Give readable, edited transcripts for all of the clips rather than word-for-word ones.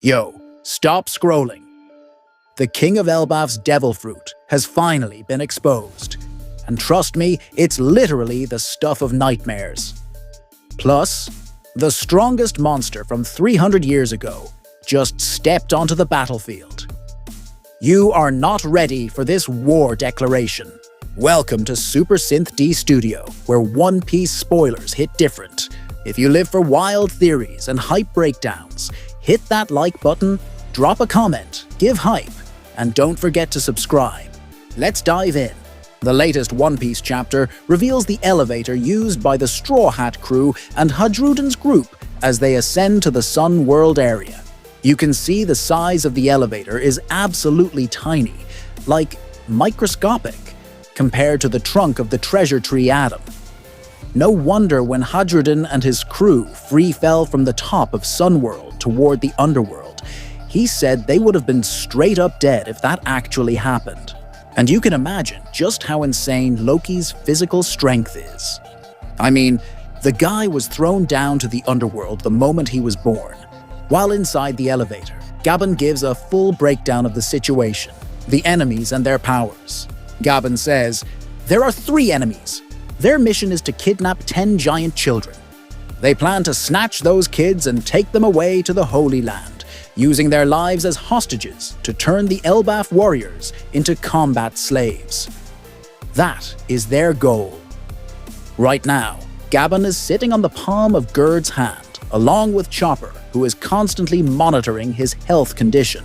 Yo, stop scrolling. The King of Elbaf's Devil Fruit has finally been exposed. And trust me, it's literally the stuff of nightmares. Plus, the strongest monster from 300 years ago just stepped onto the battlefield. You are not ready for this war declaration. Welcome to Super Synth D Studio, where One Piece spoilers hit different. If you live for wild theories and hype breakdowns, hit that like button, drop a comment, give hype, and don't forget to subscribe. Let's dive in. The latest One Piece chapter reveals the elevator used by the Straw Hat crew and Hadruden's group as they ascend to the Sunworld area. You can see the size of the elevator is absolutely tiny, like microscopic, compared to the trunk of the treasure tree Adam. No wonder when Hadruden and his crew free fell from the top of Sunworld toward the underworld, he said they would have been straight up dead if that actually happened. And you can imagine just how insane Loki's physical strength is. I mean, the guy was thrown down to the underworld the moment he was born. While inside the elevator, Gaben gives a full breakdown of the situation, the enemies and their powers. Gaben says, "There are 3 enemies. Their mission is to kidnap 10 giant children. They plan to snatch those kids and take them away to the Holy Land, using their lives as hostages to turn the Elbaf warriors into combat slaves. That is their goal." Right now, Gaben is sitting on the palm of Gerd's hand, along with Chopper, who is constantly monitoring his health condition,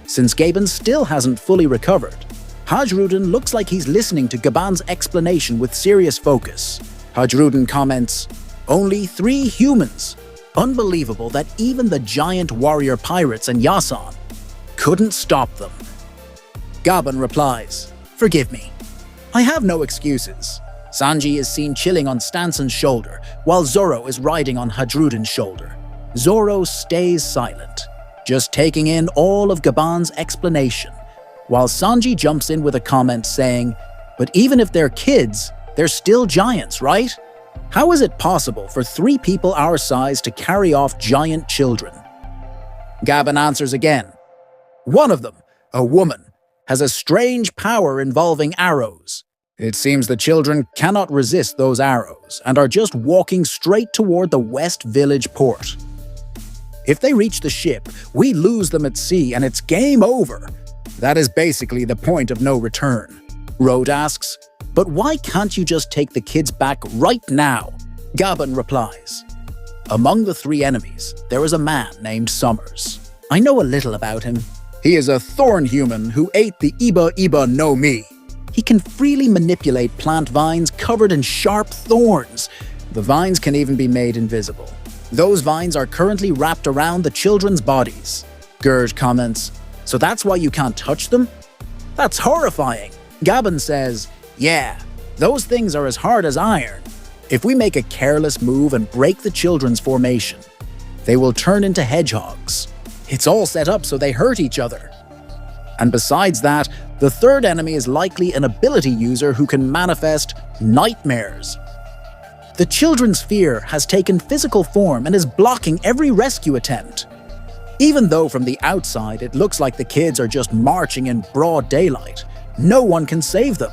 since Gaben still hasn't fully recovered. Hadruden looks like he's listening to Gaben's explanation with serious focus. Hadruden comments, "Only 3 humans. Unbelievable that even the giant warrior pirates and Yasan couldn't stop them." Gaben replies, "Forgive me. I have no excuses." Sanji is seen chilling on Stanson's shoulder, while Zoro is riding on Hadruden's shoulder. Zoro stays silent, just taking in all of Gaben's explanation, while Sanji jumps in with a comment saying, "But even if they're kids, they're still giants, right? How is it possible for 3 people our size to carry off giant children?" Gaben answers again. "One of them, a woman, has a strange power involving arrows. It seems the children cannot resist those arrows and are just walking straight toward the West Village port. If they reach the ship, we lose them at sea and it's game over. That is basically the point of no return." Road asks, "But why can't you just take the kids back right now?" Gaben replies, "Among the 3 enemies, there is a man named Summers. I know a little about him. He is a thorn human who ate the Iba Iba no Mi. He can freely manipulate plant vines covered in sharp thorns. The vines can even be made invisible. Those vines are currently wrapped around the children's bodies." Gerd comments, "So that's why you can't touch them? That's horrifying." Gaben says, "Yeah, those things are as hard as iron. If we make a careless move and break the children's formation, they will turn into hedgehogs. It's all set up so they hurt each other. And besides that, the 3rd enemy is likely an ability user who can manifest nightmares. The children's fear has taken physical form and is blocking every rescue attempt. Even though from the outside it looks like the kids are just marching in broad daylight, no one can save them.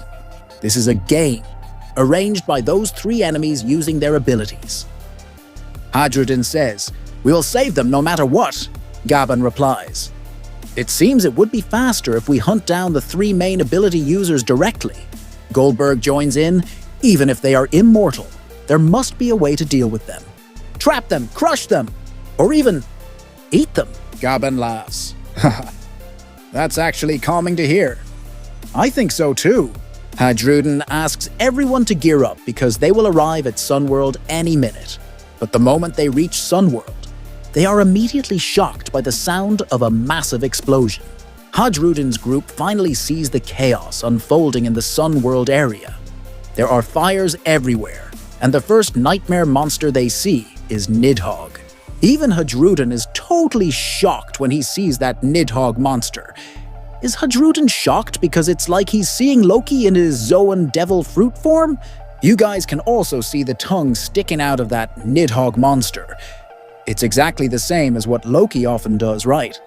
This is a game, arranged by those 3 enemies using their abilities." Hadruden says, "We will save them no matter what." Gaben replies, "It seems it would be faster if we hunt down the 3 main ability users directly." Goldberg joins in, "Even if they are immortal, there must be a way to deal with them. Trap them, crush them, or even eat them." Gaben laughs. "That's actually calming to hear." "I think so too." Hadruden asks everyone to gear up because they will arrive at Sunworld any minute. But the moment they reach Sunworld, they are immediately shocked by the sound of a massive explosion. Hadruden's group finally sees the chaos unfolding in the Sunworld area. There are fires everywhere, and the first nightmare monster they see is Nidhogg. Even Hadruden is totally shocked when he sees that Nidhogg monster. Is Hadruden shocked because it's like he's seeing Loki in his Zoan Devil Fruit form? You guys can also see the tongue sticking out of that Nidhogg monster. It's exactly the same as what Loki often does, right?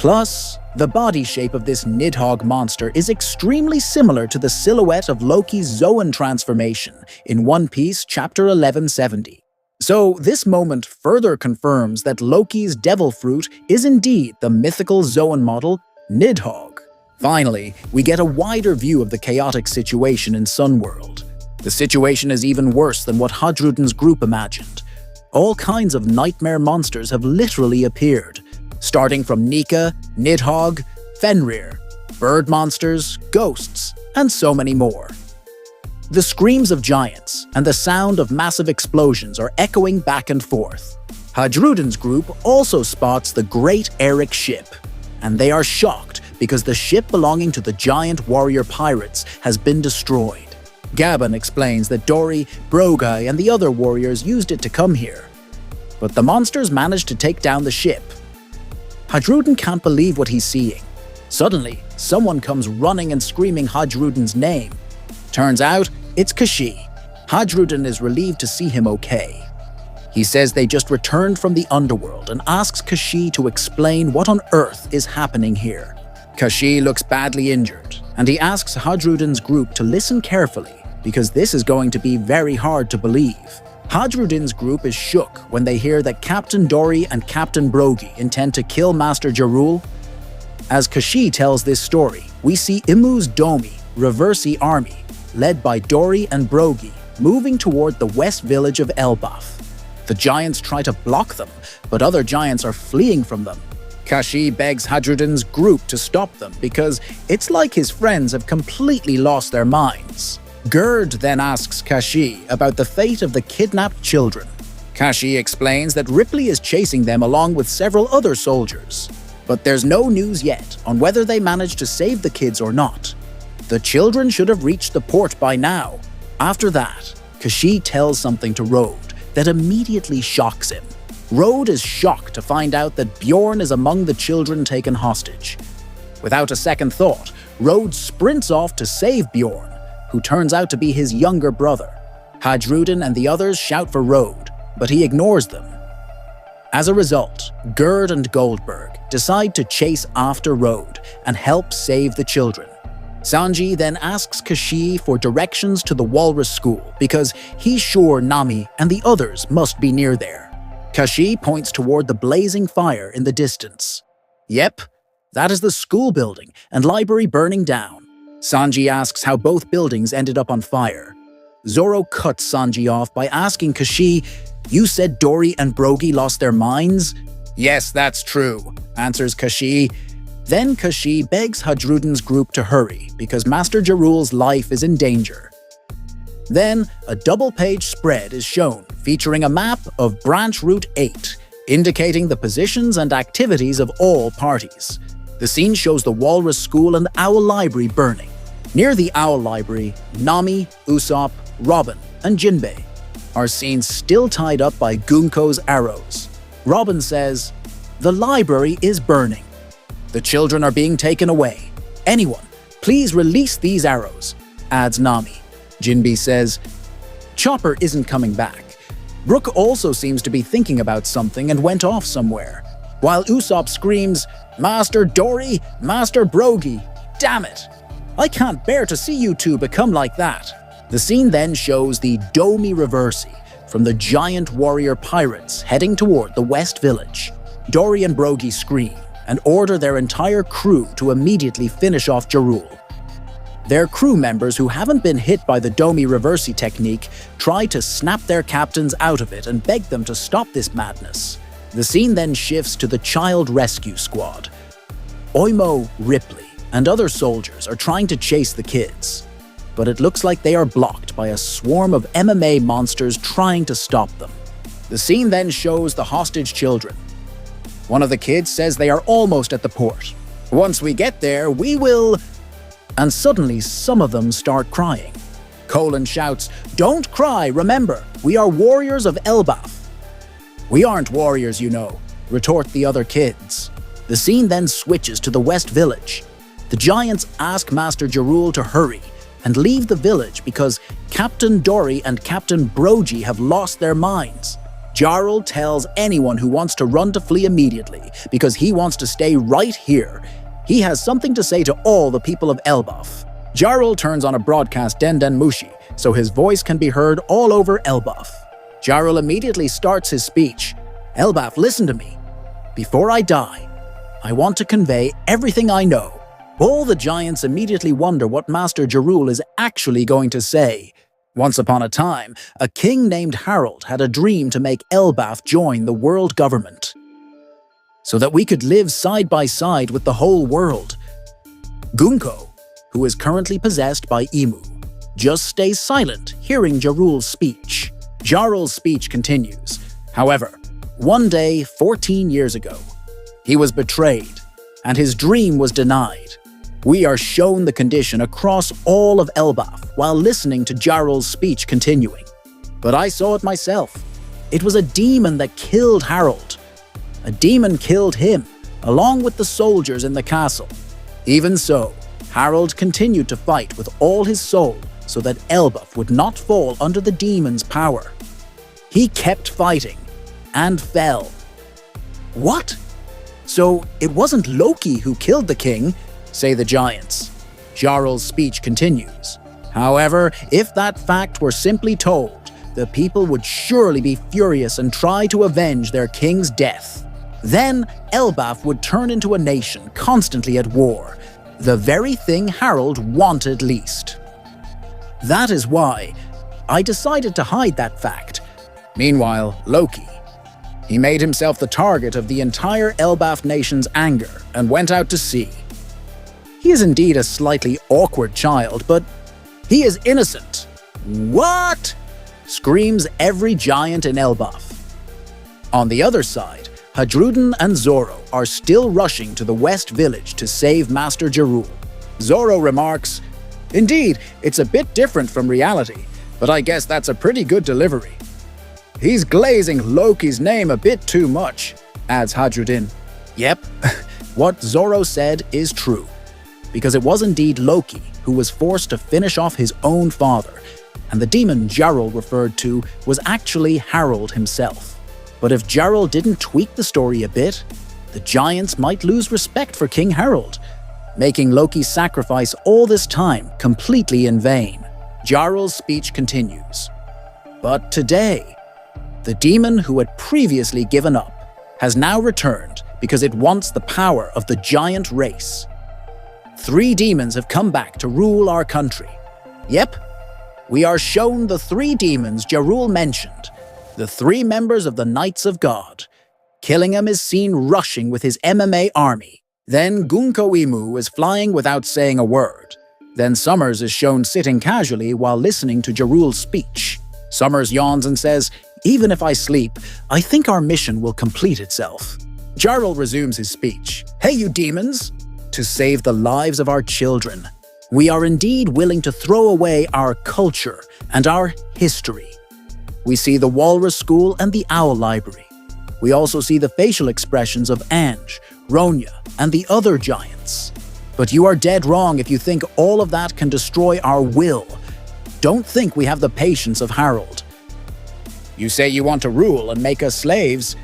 Plus, the body shape of this Nidhogg monster is extremely similar to the silhouette of Loki's Zoan transformation in One Piece chapter 1170. So this moment further confirms that Loki's Devil Fruit is indeed the mythical Zoan model, Nidhogg. Finally, we get a wider view of the chaotic situation in Sunworld. The situation is even worse than what Hadruden's group imagined. All kinds of nightmare monsters have literally appeared, starting from Nika, Nidhogg, Fenrir, bird monsters, ghosts, and so many more. The screams of giants and the sound of massive explosions are echoing back and forth. Hadruden's group also spots the Great Eric ship, and they are shocked because the ship belonging to the giant warrior pirates has been destroyed. Gaben explains that Dorry, Brogy, and the other warriors used it to come here, but the monsters managed to take down the ship. Hadruden can't believe what he's seeing. Suddenly, someone comes running and screaming Hadruden's name. Turns out, it's Kashi. Hadruden is relieved to see him okay. He says they just returned from the underworld and asks Kashi to explain what on earth is happening here. Kashi looks badly injured, and he asks Hadruden's group to listen carefully because this is going to be very hard to believe. Hadruden's group is shook when they hear that Captain Dorry and Captain Brogy intend to kill Master Jarul. As Kashi tells this story, we see Imu's Domi, Reversi army, led by Dorry and Brogy, moving toward the west village of Elbaf. The giants try to block them, but other giants are fleeing from them. Kashi begs Hadruden's group to stop them because it's like his friends have completely lost their minds. Gerd then asks Kashi about the fate of the kidnapped children. Kashi explains that Ripley is chasing them along with several other soldiers, but there's no news yet on whether they managed to save the kids or not. The children should have reached the port by now. After that, Kashi tells something to Rode that immediately shocks him. Rode is shocked to find out that Bjorn is among the children taken hostage. Without a second thought, Rode sprints off to save Bjorn, who turns out to be his younger brother. Hadruden and the others shout for Rode, but he ignores them. As a result, Gerd and Goldberg decide to chase after Rode and help save the children. Sanji then asks Kashi for directions to the Walrus School because he's sure Nami and the others must be near there. Kashi points toward the blazing fire in the distance. Yep, that is the school building and library burning down. Sanji asks how both buildings ended up on fire. Zoro cuts Sanji off by asking Kashi, "You said Dorry and Brogy lost their minds?" "Yes, that's true," answers Kashi. Then Kashi begs Hadruden's group to hurry because Master Jarule's life is in danger. Then, a double-page spread is shown featuring a map of Branch Route 8, indicating the positions and activities of all parties. The scene shows the Walrus School and Owl Library burning. Near the Owl Library, Nami, Usopp, Robin, and Jinbei are seen still tied up by Gunko's arrows. Robin says, "The library is burning. The children are being taken away. Anyone, please release these arrows," adds Nami. Jinbei says, "Chopper isn't coming back." Brook also seems to be thinking about something and went off somewhere, while Usopp screams, "Master Dorry, Master Brogy, damn it! I can't bear to see you two become like that." The scene then shows the Domi Reversi from the giant warrior pirates heading toward the West Village. Dorry and Brogy scream and order their entire crew to immediately finish off Jarul. Their crew members who haven't been hit by the Domi Reversi technique try to snap their captains out of it and beg them to stop this madness. The scene then shifts to the Child Rescue Squad. Oimo, Ripley, and other soldiers are trying to chase the kids, but it looks like they are blocked by a swarm of MMA monsters trying to stop them. The scene then shows the hostage children. One of the kids says they are almost at the port. "Once we get there, we will..." And suddenly some of them start crying. Colin shouts, "Don't cry, remember, we are warriors of Elbaf." "We aren't warriors, you know," retort the other kids. The scene then switches to the West Village. The giants ask Master Jerule to hurry and leave the village because Captain Dorry and Captain Brogy have lost their minds. Jarul tells anyone who wants to run to flee immediately because he wants to stay right here. He has something to say to all the people of Elbaf. Jarul turns on a broadcast Den Mushi so his voice can be heard all over Elbaf. Jarul immediately starts his speech. Elbaf, listen to me. Before I die, I want to convey everything I know. All the giants immediately wonder what Master Jerule is actually going to say. Once upon a time, a king named Harald had a dream to make Elbaf join the world government, so that we could live side by side with the whole world. Gunko, who is currently possessed by Emu, just stays silent hearing Jarule's speech. Jarul's speech continues. However, one day 14 years ago, he was betrayed, and his dream was denied. We are shown the condition across all of Elbaf while listening to Jarul's speech continuing. But I saw it myself. It was a demon that killed Harald. A demon killed him, along with the soldiers in the castle. Even so, Harald continued to fight with all his soul so that Elbaf would not fall under the demon's power. He kept fighting, and fell. What? So it wasn't Loki who killed the king, say the giants. Jarul's speech continues. However, if that fact were simply told, the people would surely be furious and try to avenge their king's death. Then Elbaf would turn into a nation constantly at war, the very thing Harald wanted least. That is why I decided to hide that fact. Meanwhile, Loki. He made himself the target of the entire Elbaf nation's anger and went out to sea. He is indeed a slightly awkward child, but he is innocent. What? Screams every giant in Elbaf. On the other side, Hadrudin and Zoro are still rushing to the West Village to save Master Jarul. Zoro remarks, "Indeed, it's a bit different from reality, but I guess that's a pretty good delivery." "He's glazing Loki's name a bit too much," adds Hadrudin. Yep, what Zoro said is true, because it was indeed Loki who was forced to finish off his own father, and the demon Jarul referred to was actually Harald himself. But if Jarul didn't tweak the story a bit, the giants might lose respect for King Harald, making Loki's sacrifice all this time completely in vain. Jarul's speech continues. But today, the demon who had previously given up has now returned because it wants the power of the giant race. 3 demons have come back to rule our country. Yep, we are shown the 3 demons Jarul mentioned, the 3 members of the Knights of God. Killingham is seen rushing with his MMA army. Then Gunko Imu is flying without saying a word. Then Summers is shown sitting casually while listening to Jarul's speech. Summers yawns and says, "Even if I sleep, I think our mission will complete itself." Jarul resumes his speech. "Hey, you demons! To save the lives of our children, we are indeed willing to throw away our culture and our history. We see the Walrus School and the Owl Library. We also see the facial expressions of Ange, Ronya, and the other giants. But you are dead wrong if you think all of that can destroy our will. Don't think we have the patience of Harald. You say you want to rule and make us slaves.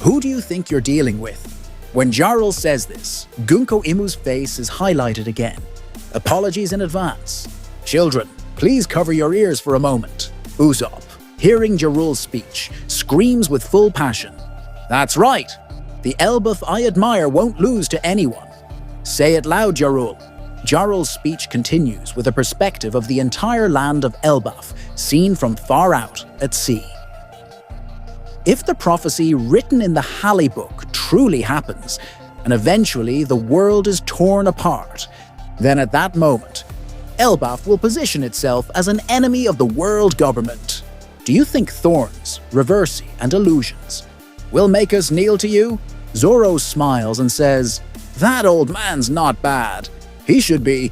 Who do you think you're dealing with?" When Jarul says this, Gunko Imu's face is highlighted again. Apologies in advance. Children, please cover your ears for a moment. Usopp, hearing Jarul's speech, screams with full passion. "That's right! The Elbaf I admire won't lose to anyone. Say it loud, Jarul." Jarul's speech continues with a perspective of the entire land of Elbaf, seen from far out at sea. If the prophecy written in the Halley Book truly happens, and eventually the world is torn apart, then at that moment, Elbaf will position itself as an enemy of the world government. Do you think thorns, reversi, and illusions will make us kneel to you? Zoro smiles and says, "That old man's not bad. He should be.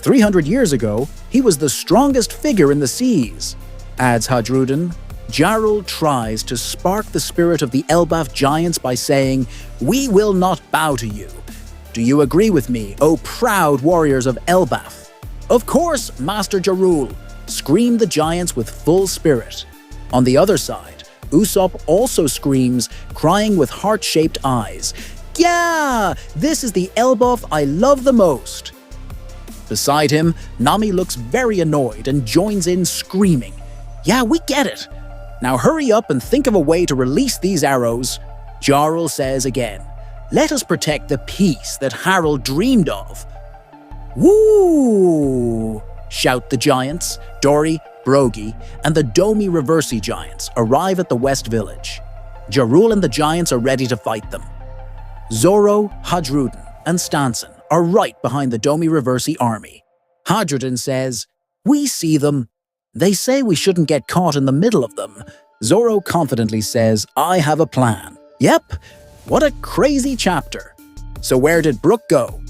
300 years ago, he was the strongest figure in the seas," adds Hadrudin. Jarul tries to spark the spirit of the Elbaf giants by saying, "We will not bow to you. Do you agree with me, O proud warriors of Elbaf?" "Of course, Master Jarul," screamed the giants with full spirit. On the other side, Usopp also screams, crying with heart-shaped eyes. Yeah! This is the Elbaf I love the most! Beside him, Nami looks very annoyed and joins in screaming. Yeah, we get it! Now hurry up and think of a way to release these arrows. Jarul says again, let us protect the peace that Harald dreamed of. Woo! Shout the giants. Dorry, Brogy, and the Domi Reversi giants arrive at the West Village. Jarul and the giants are ready to fight them. Zoro, Hadruden, and Stanson are right behind the Domi Reversi army. Hadruden says, we see them. They say we shouldn't get caught in the middle of them. Zoro confidently says, I have a plan. Yep, what a crazy chapter. So where did Brook go?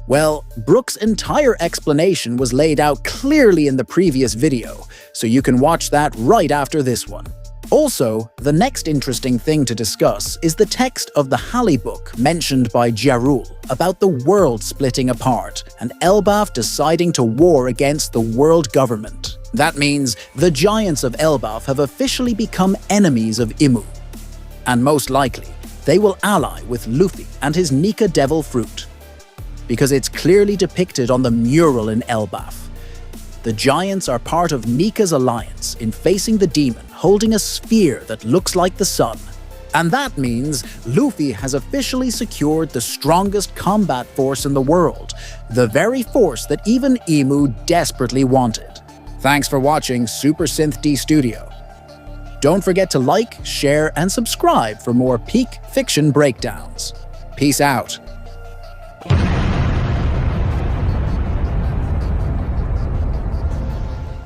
Well, Brook's entire explanation was laid out clearly in the previous video, so you can watch that right after this one. Also, the next interesting thing to discuss is the text of the Hali book mentioned by Jarul about the world splitting apart and Elbaf deciding to war against the world government. That means the giants of Elbaf have officially become enemies of Imu. And most likely, they will ally with Luffy and his Nika Devil Fruit. Because it's clearly depicted on the mural in Elbaf. The giants are part of Nika's alliance in facing the demon holding a sphere that looks like the sun. And that means Luffy has officially secured the strongest combat force in the world, the very force that even Imu desperately wanted. Thanks for watching Super Synth D Studio. Don't forget to like, share, and subscribe for more peak fiction breakdowns. Peace out.